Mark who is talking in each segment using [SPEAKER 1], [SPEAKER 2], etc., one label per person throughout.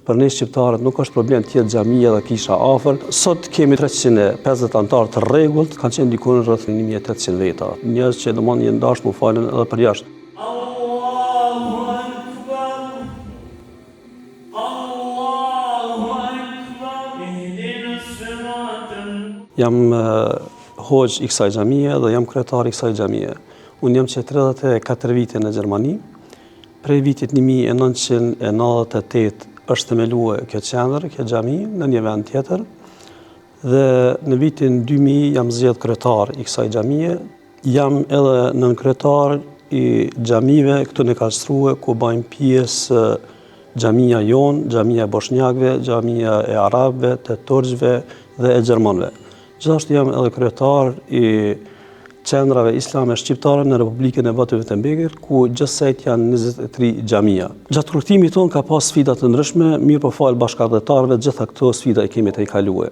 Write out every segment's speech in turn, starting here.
[SPEAKER 1] Për ne shqiptarët nuk është problem të jetë xhamia dhe kisha afër. Sot kemi 350 anëtar të rregullt, kanë qenë diku rreth 1800 veta. Njerëz që domosdoshmë janë dashur të falen edhe për jashtë. Jam hoxh i kësaj xhamie dhe jam kryetar i kësaj xhamie. Unë jam që 34 vite në Gjermani. Prej vitit 1998 është themeluar kjo qendër, kjo xhami në një vend tjetër. Dhe në vitin 2000 jam zgjedhur kryetar i kësaj xhamie. Jam edhe nën kryetar i xhamive këtu në Karlsruhe, ku bëjmë pjesë xhamia jon, xhamia e bosnjakëve, xhamia e arabëve, të turqëve dhe e gjermanëve. Gjithashtu jam edhe kryetar i qendrave islame shqiptare në Republikën e Batë-Württembergit, ku gjithsejt janë 23 xhamia. Gjatë rrugtimit tonë ka pas sfida të ndryshme, mirë po fal bashkëdhetarëve, gjitha këto sfida i kemi të i kaluar.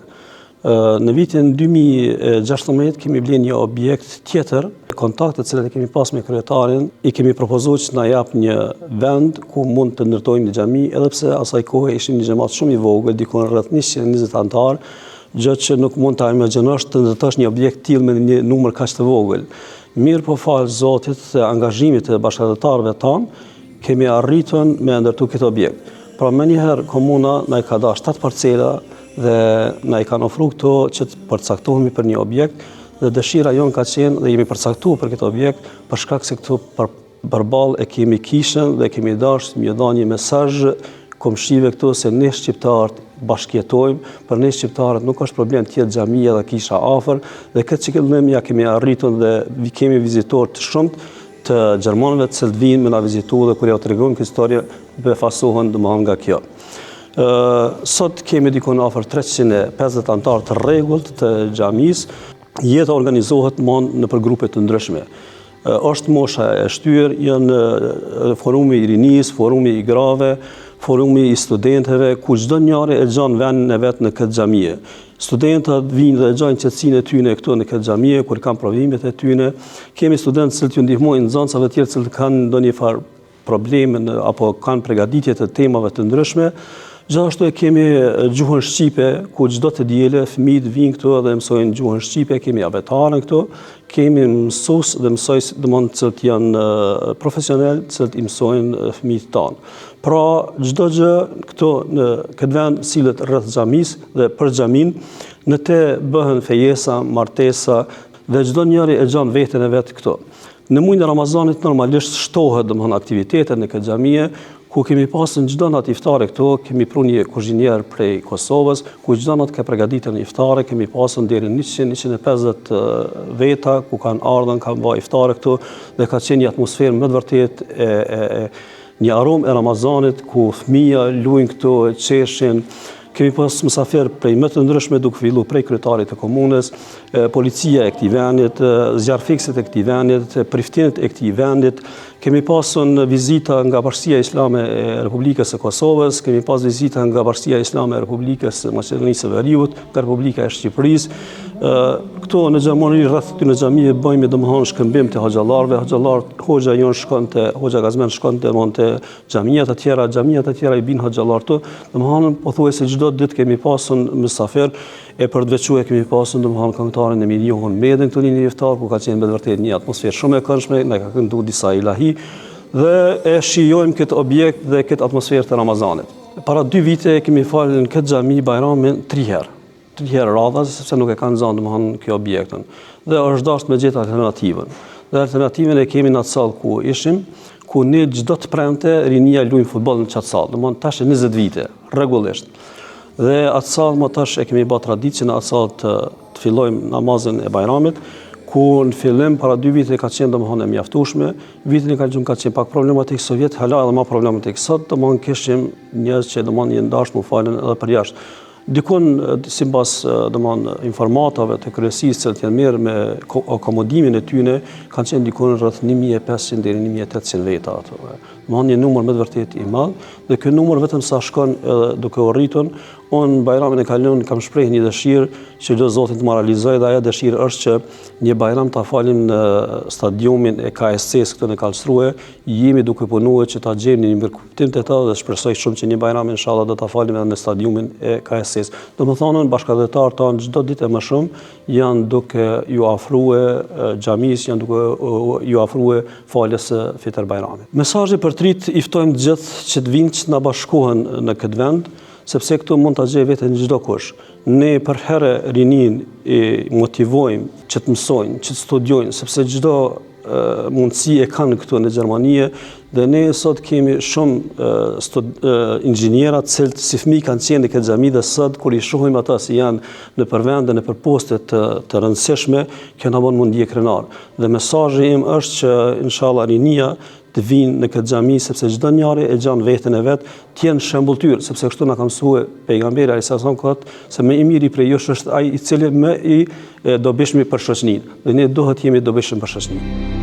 [SPEAKER 1] Në vitin 2016 kemi bler një objekt tjetër, kontaktet që kemi pas me kryetarin, i kemi propozuar që na jap një vend ku mund të ndërtojmë një xhami, edhe pse asaj kohe ishim një xhamat shumë i vogël, diku rreth 120 anëtar, gjë që nuk mund ta imagjinosh të ndërtosh një objekt tillë me një numër kaq të vogël. Mirë po fal Zotit të angazhimit të bashkëdhetarëve tanë, kemi arritur me ndërtu këtë objekt. Pra më njëherë komuna na i ka dhënë 7 parcela dhe na i kanë ofruar këto që të përcaktohemi për një objekt, dhe dëshira jonë ka qenë dhe jemi përcaktuar për këtë objekt për shkak se këtu përballë e kemi kishën dhe kemi dashur të dhënë një mesazh komshive këtu se ne shqiptarët bashkëjetojmë, për ne shqiptarët nuk është problem të jetë xhamia dhe kisha afër, dhe këtë qëllim ja kemi arritur dhe kemi vizitorë të shumtë të gjermanëve të cilët vinë me na vizitu dhe kur ja tregojmë këtë histori befasohen domethënë nga kjo. Sot kemi diku afër 350 anëtar të rregullt të xhamisë. Jeta organizohet në për grupe të ndryshme. Është mosha e shtyr, janë forumi i rinisë, forumi i grave, forumi i studentëve, ku çdo njëri e gjon vendin e vet në këtë xhamie. Studentët vinë dhe gjojnë qetësinë e tyre këtu në këtë xhamie kur kanë provimet e tyre. Kemi studentë që ju ndihmojnë nxënësave të tjerë që kanë ndonjë farë probleme apo kanë përgatitje të temave të ndryshme. Gjithashtu e kemi gjuhën shqipe, ku çdo të diele fëmijët vinë këtu dhe mësojnë gjuhën shqipe, kemi avatarën këtu, kemi mësues dhe mësues domosdoshmë që janë profesional, që i mësojnë fëmijët tanë. Pra çdo gjë këtu në këtë vend sillet rreth xhamisë dhe për xhamin, në të bëhen fejesa, martesa dhe çdo njeri e gjon veten e vet këtu. Në muajin e Ramazanit normalisht shtohet domosdoshmë aktivitetet në këtë xhamie, ku kemi pasur çdo natë iftare këtu, kemi pru një kuzhinier prej Kosovës, ku çdo natë ka përgatitur një iftare, kemi pasur deri 100-150 veta ku kanë ardhur, kanë bërë iftare këtu dhe ka qenë një atmosferë më të vërtetë një aromë e Ramazanit ku fëmija luajnë këtu, qeshin. Kemi pas mysafirë prej më të ndryshme, duke filluar prej kryetarit të komunës, policia e këtij vendit, zjarfikësit e këtij vendit, priftinët e këtij vendit. Kemi pasur vizita nga Bashkia Islame e Republikës së Kosovës, kemi pas vizita nga Bashkia Islame e Republikës së Maqedonisë së Veriut, nga Republika e Shqipërisë. Këtu në Gjermani rreth këtyre xhamie bëjmë domosdoshmë shkëmbim të hoxhallarëve, hoxha jon shkonte, hoxha Gazmen shkonte te xhamia të tjera i bin hoxhallar këtu. Domosdoshmë pothuajse çdo ditë kemi pasur mysafir e për të veçuar kemi pasur domosdoshmë këngëtarin e Miliohon Medën këtu në iftar, ku ka qenë me vërtet një atmosferë shumë e këndshme, na ka kënduar disa ilahi dhe e shijojmë këtë objekt dhe këtë atmosferë të Ramazanit. Para 2 vite kemi falur në këtë xhami Bajramin 3 herë. 3 herë radhës, sepse nuk e kanë zënë domethënë kjo objektën. Dhe është dashur me gjetë alternativën. Dhe alternativën e kemi në atë sallë ku ishim, ku ne çdo të premte rinia luajmë futboll në çat sallë. Domethënë tash 20 vite, rregullisht. Dhe atë sallë më tash e kemi bërë tradicion në atë sallë të fillojmë namazin e Bajramit, ku në fillim para 2 vite ka qenë domethënë e mjaftueshme, vitin e kaluar ka qenë pak problematik, sovjet hala edhe më problematik. Sot domethënë kishim njerëz që domethënë janë dashur të falen edhe për jashtë. Dikun sipas domethënë informatave të kryesisë që janë mirë me akomodimin e tyre, kanë qenë dikun rreth 1500 deri 1800 veta ato. një numër me të vërtet i madh, dhe ky numër vetëm sa shkon edhe duke u rritur. Unë bajramin e kalon kam shpreh një dëshirë që do Zotin të realizoj, dhe ajo dëshirë është që një bajram ta falim në stadiumin e KSC-s këtu në Karlsruhe. Jemi duke punuar që ta gjejmë një mirëkuptim të të, dhe shpresoj shumë që një bajram inshallah do ta falim edhe në stadiumin e KSC-s. Domethënë bashkëdhëtarët tanë çdo ditë më shumë janë duke ju ofruar xhamisë, janë duke ju ofruar faljes së Fitr Bajramit. Mesazhi për trit i ftojmë të gjithë që të vinë që na bashkohen në këtë vend, sepse këtu mund ta gjej veten çdo kush. Ne për herë rinin e motivojmë që të mësojnë, që të studiojnë, sepse çdo mundësi e kanë këtu në Gjermani, dhe ne sot kemi shumë inxhiniera të cilët si fëmijë kanë qenë në këtë xhami, dhe sot kur i shohim ata si janë në përvende, në poste të rëndësishme, kjo na bën mundje krenar. Dhe mesazhi im është që inshallah rinia të vinë në këtë xhami, sepse çdo njeri e gjan veten e vet, të jenë shembulltyr, sepse kështu na ka mësuar pejgamberi alayhis salam se më i miri prej jush është ai i cili më i dobishmi për shoqërinë. Dhe ne duhet jemi dobishëm për shoqërinë.